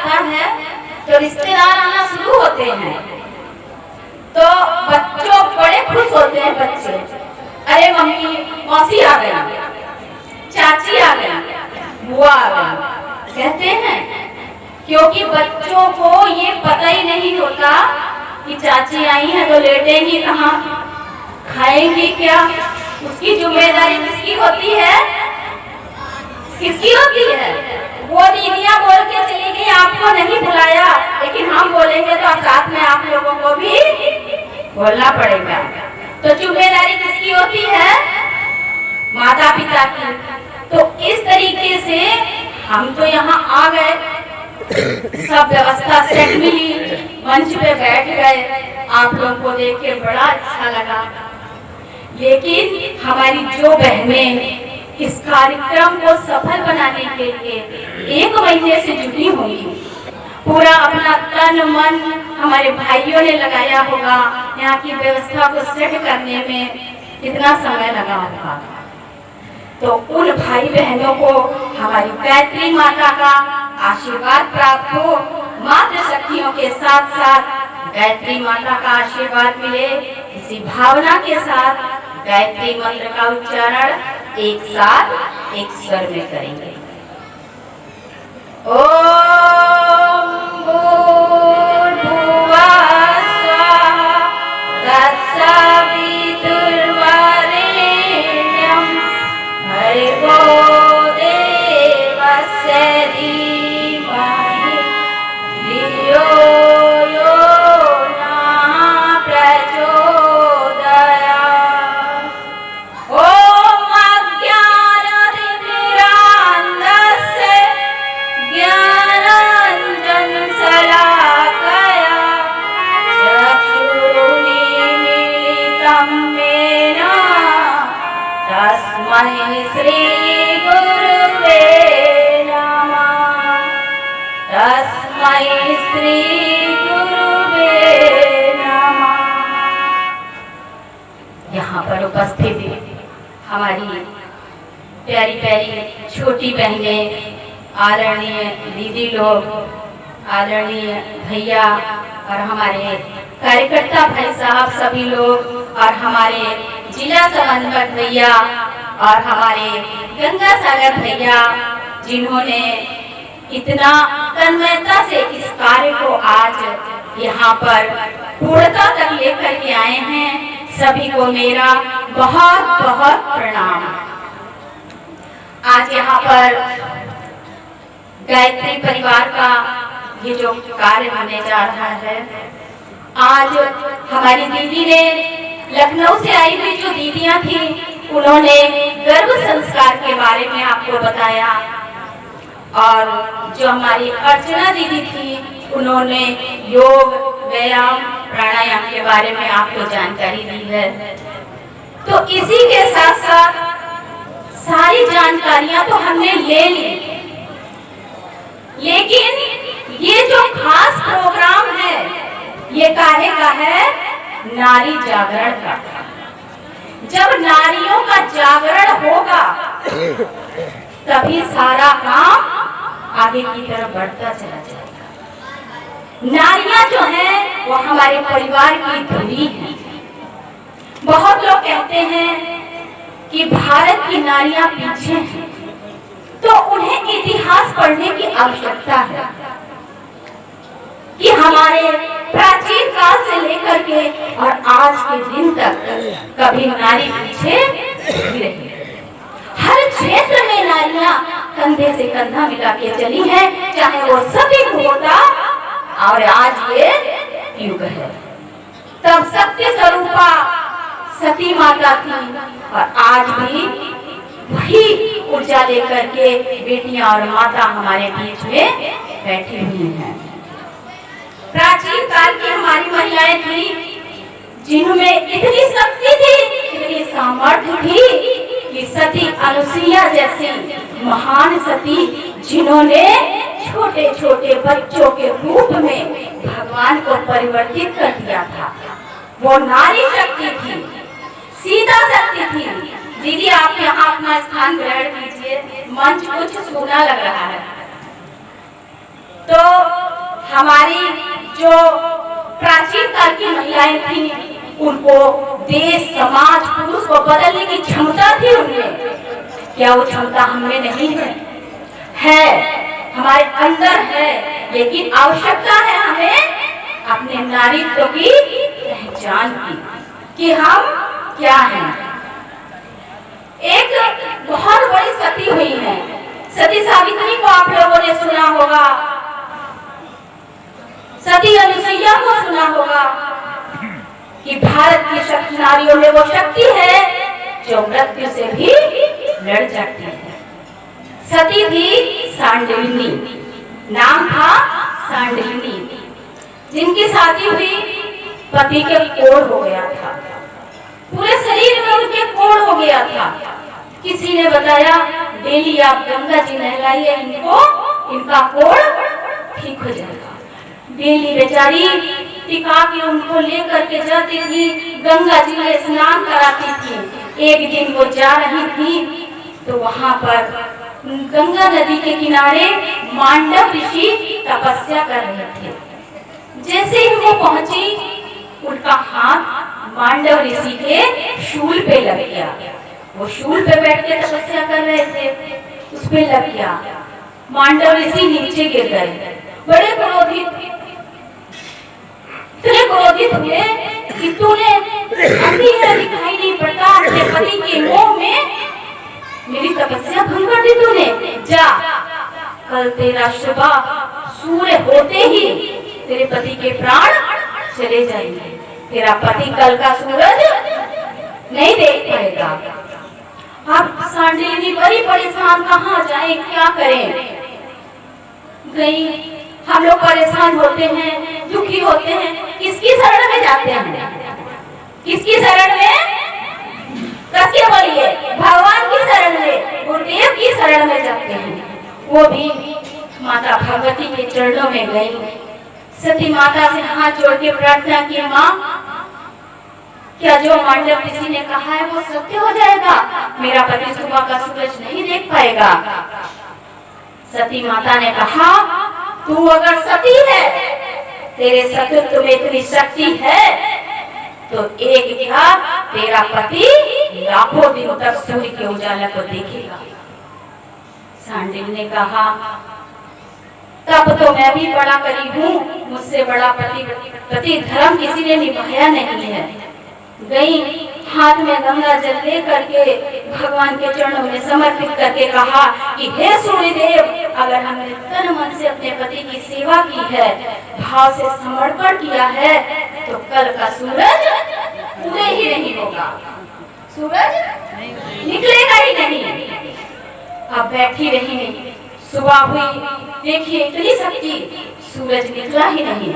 होता है, तो रिश्तेदार आना शुरू होते हैं तो बच्चों बड़े खुश होते हैं। बच्चे, अरे मम्मी, मौसी आ गई, चाची आ गई, बुआ आ गई कहते हैं, क्योंकि बच्चों को ये पता ही नहीं होता कि चाची आई है तो लेटेंगी कहाँ, खाएंगी क्या। उसकी जिम्मेदारी किसकी होती है? किसकी होती है? वो दीदियां बोल के चली गई, आपको नहीं बुलाया, लेकिन हम बोलेंगे तो अब साथ में आप लोगों को भी बोलना पड़ेगा। तो जिम्मेदारी किसकी होती है? माता पिता की। तो इस तरीके से हम तो यहाँ आ गए, सब व्यवस्था सेट मिली, मंच पे बैठ गए, आप लोगों को देख के बड़ा अच्छा लगा। लेकिन हमारी जो बहनें इस कार्यक्रम को सफल बनाने के लिए 1 महीने से जुटी होंगी, पूरा अपना तन मन हमारे भाइयों ने लगाया होगा, यहाँ की व्यवस्था को सेट करने में कितना समय लगा होगा। तो उन भाई बहनों को हमारी गायत्री माता का आशीर्वाद प्राप्त हो, मातृ शक्तियों के साथ साथ गायत्री माता का आशीर्वाद मिले, इसी भावना के साथ गायत्री मंत्र का उच्चारण एक साथ एक स्वर में करेंगे। ओम भूर्भुवः स्वः तत्सवितुर्वरेण्यं भर्गो देवस्य धीमहि धियो यो नः प्रचोदयात्। ओम अज्ञानतिमिरान्धस्य ज्ञानाञ्जनशलाकया चक्षुरुन्मीलितं येन तस्मै श्रीगुरुवे नमः। तस्मै श्रीगुरुवे नमः। यहाँ पर उपस्थित हमारी प्यारी प्यारी छोटी बहनें, आदरणीय दीदी लोग, आदरणीय भैया और हमारे कार्यकर्ता भाई साहब सभी लोग, और हमारे जिला समन्वयक भैया और हमारे गंगा सागर भैया, जिन्होंने इतना तन्मयता से इस कार्य को आज यहाँ पर पूर्णता तक लेकर के आए हैं, सभी को मेरा बहुत बहुत प्रणाम। आज यहाँ पर गायत्री परिवार का ये जो कार्य होने जा रहा है, आज हमारी दीदी ने, लखनऊ से आई हुई जो दीदियां थी, उन्होंने गर्भ संस्कार के बारे में आपको बताया, और जो हमारी अर्चना दीदी थी, उन्होंने योग, व्यायाम, प्राणायाम के बारे में आपको जानकारी दी है। तो इसी के साथ साथ सारी जानकारियां तो हमने ले ली, लेकिन ये जो खास प्रोग्राम है, ये काहे का है? नारी जागरण का। जब नारियों का जागरण होगा तभी सारा काम आगे की तरफ बढ़ता चला जाएगा। नारियां जो हैं वो हमारे परिवार की धुरी है। बहुत लोग कहते हैं कि भारत की नारियां पीछे हैं, तो उन्हें इतिहास पढ़ने की आवश्यकता है कि हमारे प्राचीन काल से लेकर के और आज के दिन तक कभी नारी पीछे नहीं रही। हर क्षेत्र में नारियां कंधे से कंधा मिला के चली हैं, चाहे वो सती होता और आज ये युग है। तब सत्य स्वरूपा सती माता थी, और आज भी वही ऊर्जा लेकर के बेटियां और माता हमारे बीच में बैठी हुई हैं। प्राचीन काल की हमारी महिलाएं थी, जिनमें इतनी शक्ति थी, इतनी सामर्थ्य थी कि सती अनुसुईया जैसी महान सती, जिन्होंने छोटे छोटे बच्चों के रूप में भगवान को परिवर्तित कर दिया था, वो नारी शक्ति थी, सीता शक्ति थी। दीदी, आप यहाँ अपना स्थान ग्रहण कीजिए, मंच कुछ सूना लग रहा है। तो हमारी जो प्राचीन काल की महिलाएं थी, उनको देश, समाज, पुरुष को बदलने की क्षमता थी उनमें। क्या वो क्षमता हमें नहीं है? है, हमारे अंदर है, लेकिन आवश्यकता है हमें अपने नारीत्व की पहचान की कि हम क्या हैं। एक बहुत बड़ी सती हुई है, सती सावित्री को आप लोगों ने सुना होगा, सती अनुसुईया को सुना होगा कि भारत की शक्ति नारियों में वो शक्ति है जो मृत्यु से भी लड़ जाती है। सती थी सांडिल्य, नाम था सांडिल्य, जिनकी शादी हुई, पति के कोढ़ हो गया था, पूरे शरीर में उनके कोढ़ हो गया था। किसी ने बताया डेली आप गंगा जी नहलाइए इनको, इनका कोढ़ ठीक हो जाएगा। डेली बेचारी टिका के उनको लेकर के जाती थी, गंगा जी में स्नान कराती थी। एक दिन वो जा रही थी तो वहां पर गंगा नदी के किनारे मांडव ऋषि तपस्या कर रहे थे। जैसे ही वो पहुंची, उनका हाथ मांडव ऋषि के शूल पे लग गया। वो शूल पे बैठ के तपस्या कर रहे थे, उस पे लग गया। मांडव ऋषि नीचे गिर गए, बड़े क्रोधित, इतने क्रोधित हुए कि तूने अंधी है, दिखाई नहीं पड़ता, अपने पति के मोह में मेरी तपस्या भंग कर दी तूने। जा, कल तेरा सुबह सूर्य होते ही तेरे पति के प्राण चले जाएंगे। तेरा पति कल का सूरज नहीं देख पाएगा। अब सांडिल्य बड़ी परेशान, कहाँ जाए, क्या करें। गई, हम लोग परेशान होते हैं, दुखी होते हैं, किसकी शरण में जाते हैं? किसकी शरण में? कसके बोलिए, भगवान की शरण में, गुरुदेव की शरण में जाते हैं। वो भी माता भगवती के चरणों में गई। सती माता से हाथ जोड़ के प्रार्थना की, माँ क्या जो मांडव ऋषि ने कहा है वो सत्य हो जाएगा? मेरा पति सुबह का सूरज नहीं देख पाएगा। सती माता ने कहा, तू अगर सती है, तेरे सतीत्व में इतनी शक्ति है, तो एक क्या तेरा पति लाखों दिन तक सूर्य के उजाला को देखेगा। सांडिल्य ने कहा, तब तो मैं भी बड़ा करी हूँ, मुझसे बड़ा पति धर्म किसी ने निभाया नहीं है। गई, हाथ में गंगा जल ले करके भगवान के चरणों में समर्पित करके कहा कि हे सूर्यदेव, अगर हमने तन मन से अपने पति की सेवा की है, भाव से समर्पण किया है, तो कल का सूरज पूरे ही नहीं होगा, सूरज निकलेगा ही नहीं। अब बैठी रही, सुबह हुई, देखिए इतनी शक्ति, सूरज निकला ही नहीं।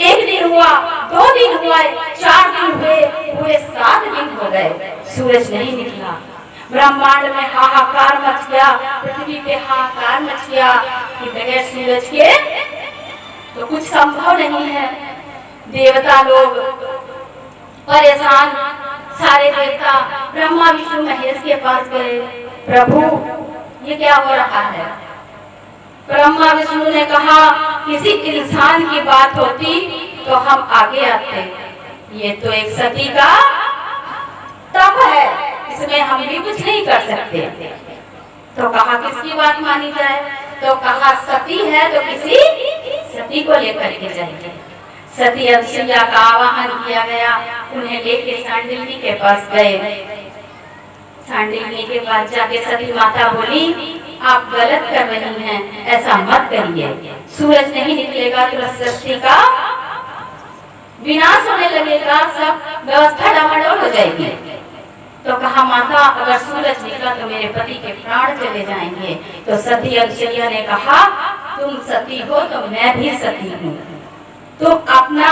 एक दिन हुआ, 2 दिन हुआ, 4 दिन हुए, पूरे 7 दिन हो गए, सूरज नहीं निकला। ब्रह्मांड में हाहाकार मच गया, पृथ्वी पे हाहाकार मच गया कि बगैर सूरज के तो कुछ संभव नहीं है। देवता लोग परेशान, सारे देवता ब्रह्मा विष्णु महेश के पास गए, प्रभु ये क्या हो रहा है? ब्रह्मा विष्णु ने कहा, किसी इंसान की बात होती तो हम आगे आते, ये तो एक सती का तप है, इसमें हम भी कुछ नहीं कर सकते। तो कहा किसकी बात मानी जाए? तो कहा सती है तो किसी सती को लेकर के जाएंगे। सती अनुसुईया का आवाहन किया गया, उन्हें लेके सांडिल्य के पास गए। सांडिल्य के पास जाके सती माता बोली, आप गलत कर रही हैं, ऐसा मत करिए, सूरज नहीं निकलेगा तो सृष्टि का विनाश होने लगेगा, सब व्यवस्था डामाडोल हो जाएगी। तो कहा माता, अगर सूरज निकला तो मेरे पति के प्राण चले जाएंगे। तो सती अनुसुईया ने कहा, तुम सती हो तो मैं भी सती हूँ, तुम अपना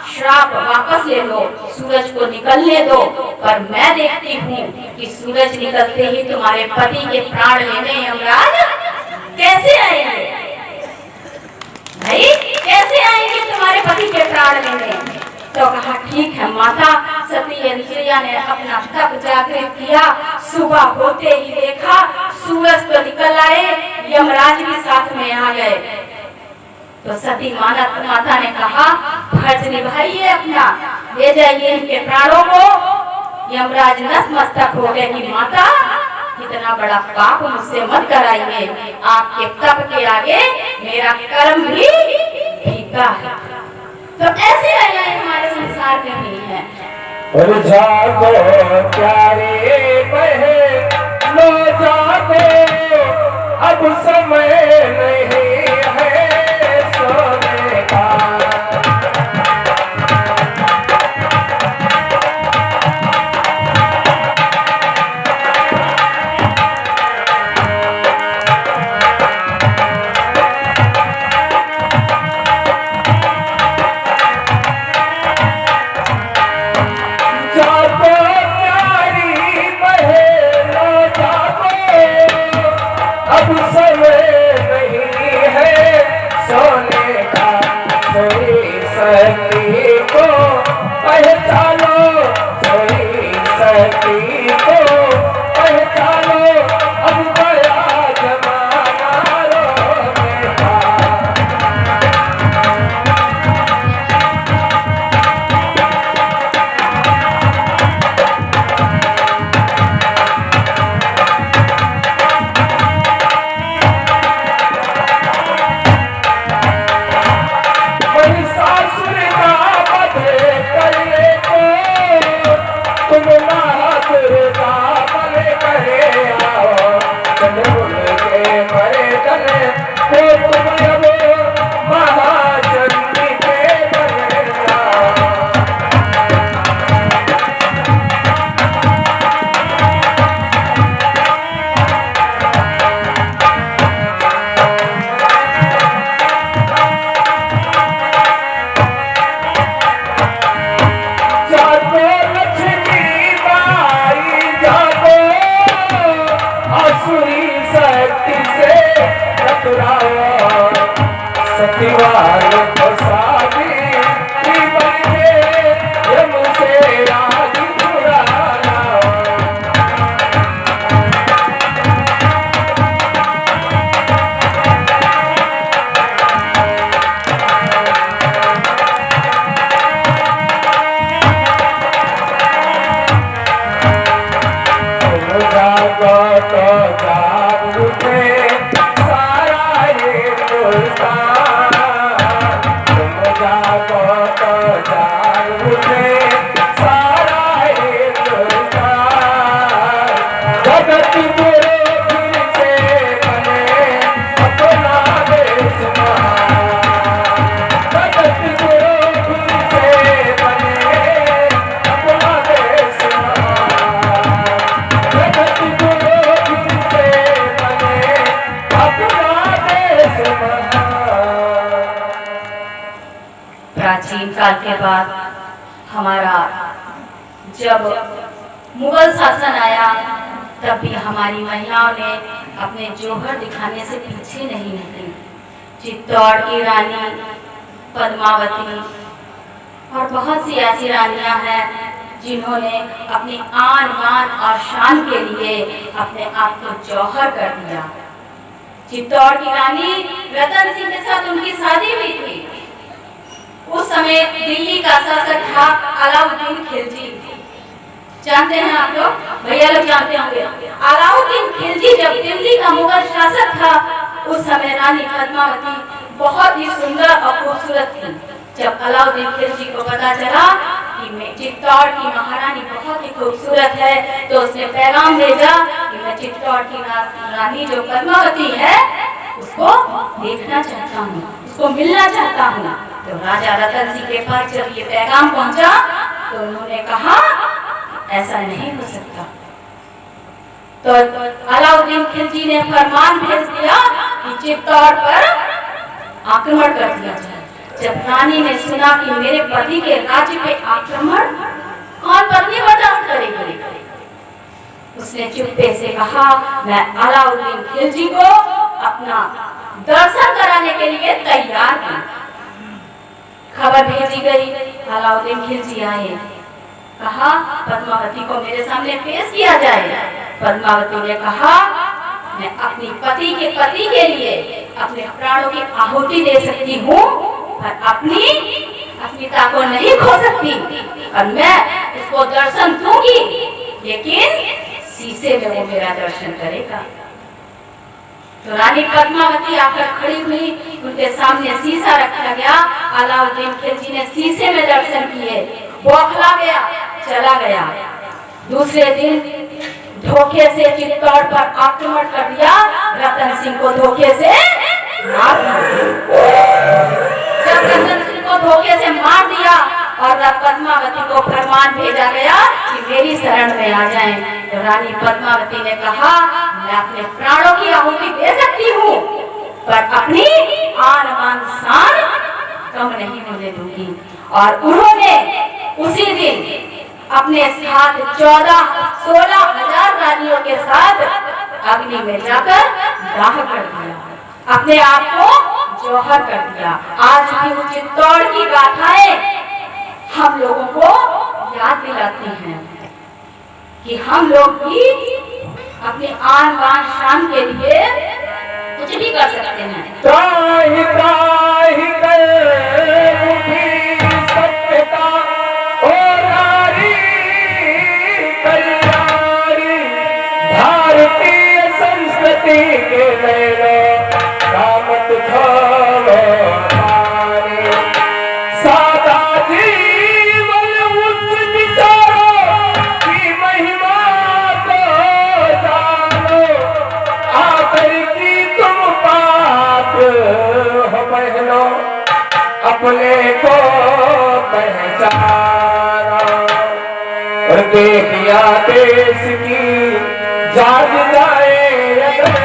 श्राप वापस ले लो, सूरज को निकलने दो, पर मैं देखती हूँ कि सूरज निकलते ही तुम्हारे पति के प्राण लेने यमराज कैसे आएंगे। भाई कैसे आएंगे तुम्हारे पति के प्राण लेने? तो कहा ठीक है माता। सती अनुसुईया ने अपना तप जागृत किया, सुबह होते ही देखा सूरज तो निकल आए, यमराज भी साथ में आ गए। तो सती माता ने कहा, फर्ज निभाइए अपना, ले जाइए इनके प्राणों को। यमराज नतमस्तक हो गए कि माता, इतना बड़ा पाप मुझसे मत कराइए, आपके तप के आगे मेरा कर्म भी फीका है। तो ऐसी महिलाएं हमारे संसार में नहीं है। और जागो प्यारे बहनों जागो, अब समय नहीं है सोने का। अब समय नहीं है सोने का। सोई सती को पहचानो, सोई सती को पहचानो, अब गया जमाना रोने का। सतीवाल को शादी बने, यम से राज छुड़ाना। तुम जागो तो जाग उठे सारा ये मुल्तान। तुम जागो तो जाग उठे सारा ये मुल्तान। जगत गुरु फिर से बने अपना देश महान। जगत गुरु फिर से बने अपना देश महान। जगत गुरु फिर से बने अपना देश महान। प्राचीन काल के बाद हमारा जब मुगल शासन आया, तब भी हमारी महिलाओं ने अपने जोहर दिखाने से पीछे नहीं हटी। चित्तौड़ की रानी पद्मावती और बहुत सी ऐसी रानियां हैं जिन्होंने अपनी आन बान और शान के लिए अपने आप को जौहर कर दिया। चित्तौड़ की रानी रतन सिंह के साथ उनकी शादी हुई थी। उस समय दिल्ली का शासक था अलाउद्दीन खिलजी। जानते हैं आप लोग, भैया लोग जानते होंगे। अलाउद्दीन खिलजी जब दिल्ली का मुगल शासक था, उस समय रानी पद्मावती बहुत ही सुंदर और खूबसूरत थी। जब अलाउद्दीन खिलजी को पता चला कि मैं चित्तौड़ की महारानी बहुत ही खूबसूरत है, तो उसने पैगाम भेजा कि मैं चित्तौड़ की रानी जो पद्मावती है उसको देखना चाहता हूँ, उसको मिलना चाहता हूँ। तो राजा रतन सिंह के पास जब ये पैगाम पहुंचा तो उन्होंने कहा ऐसा नहीं हो सकता। तो अलाउद्दीन खिलजी ने फरमान भेज दिया कि चित्तौड़ पर आक्रमण कर दिया जाए। जब रानी ने सुना कि मेरे पति के राज्य पे आक्रमण, कौन पत्नी बर्दाश्त करेगी, उसने चुप्पे से कहा मैं अलाउद्दीन खिलजी को अपना दर्शन कराने के लिए तैयार हूं। खबर भेजी गई, अलाउद्दीन खिलजी आए, कहा पद्मावती को मेरे सामने पेश किया जाए। पद्मावती ने कहा मैं अपनी पति के लिए अपने प्राणों की आहुति दे सकती हूँ, पर अपनी अस्मिता को नहीं खो सकती। और मैं उसको दर्शन दूंगी, लेकिन शीशे में वो मेरा दर्शन करेगा। तो रानी पद्मावती आकर खड़ी हुई, उनके सामने शीशा रखा गया। अलाउद्दीन खिलजी ने शीशे में दर्शन किए, बौखला गया, चला गया। दूसरे दिन धोखे से चित्तौड़ पर आक्रमण कर दिया, रतन सिंह को धोखे से मार दिया। जब रतन सिंह को धोखे से मार दिया और पद्मावती को फरमान भेजा गया कि मेरी शरण में आ जाएं, तो रानी पद्मावती ने कहा, मैं अपने प्राणों की आहुति दे सकती हूँ, पर अपनी आन बान शान कम नहीं होने दूंगी। और उन्होंने उसी दिन अपने साथ 16,000 रानियों के साथ अग्नि में जाकर दाह कर दिया, अपने आप को जौहर कर दिया। आज भी उस चित्तौड़ की गाथाएं हम लोगों को याद दिलाती हैं कि हम लोग भी अपने आन बान शान के लिए कुछ भी कर सकते हैं। त्राहि त्राहि कर मुठी सत्यता ओ नारी कल्याणी, भारतीय संस्कृति के नैनो कामत धोलो नारी। सादा जीवन उच्च विचारों की महिमा को जानो, आकर की तुम पाप हो बहनों, अपने को पहचाना। और देखिया देश की जाग जाए अगर,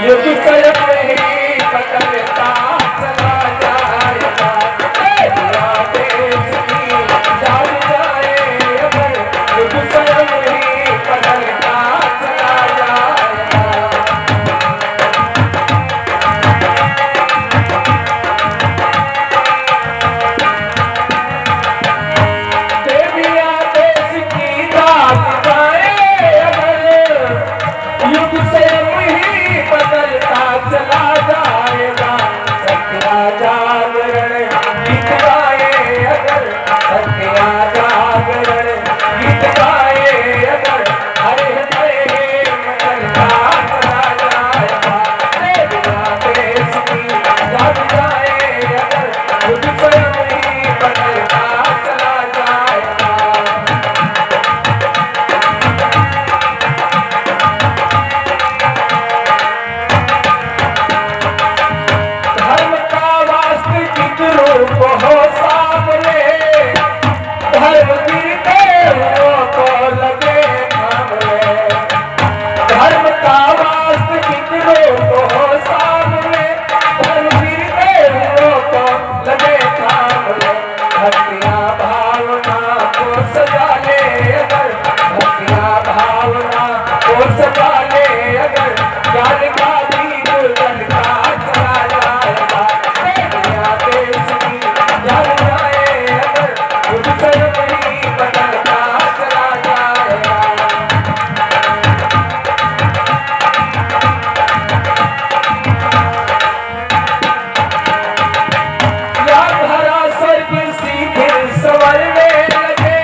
युग स्वयं ही बदलता चला जाएगा। देखिया देश की जाग जाए अगर, युग स्वयं ही बदलता चला जाएगा। देविया देश की जाग जाए अगर, युग स्वयं ही बदलता चला जाएगा। सत्या जागरण गीत गाए अगर, सत्या जागरण गीत गाए अगर, हरे हरे बदलता चला जाएगा। देविया देश की जाग जाए अगर, युग स्वयं ही बदलता चला जाएगा। धर्म का वास्तविक रूप हो सामने, धर्म गिरते हुओं को लगे थामने। धर्म का वास्तविक रूप हो सामने, धर्म गिरते हुओं को लगे थामने। भक्तिया भावना को सजा ले अगर, भक्तिया भावना को सजा ले अगर, ज्ञान का दीप जलता चला जाएगा। देविया देश की जल जाए अगर, युग स्वयं ही बदलता चला जाएगा। या भरा स्वर्ग सीधे संवरने लगे,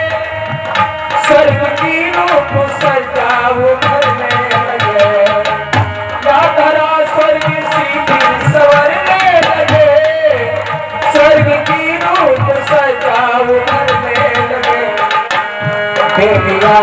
स्वर्ग की रूप सजा उभरने लगे। या भरा स्वर्ग सीधे संवरने लगे, स्वर्ग की रूप सजा उभरने लगे। देविया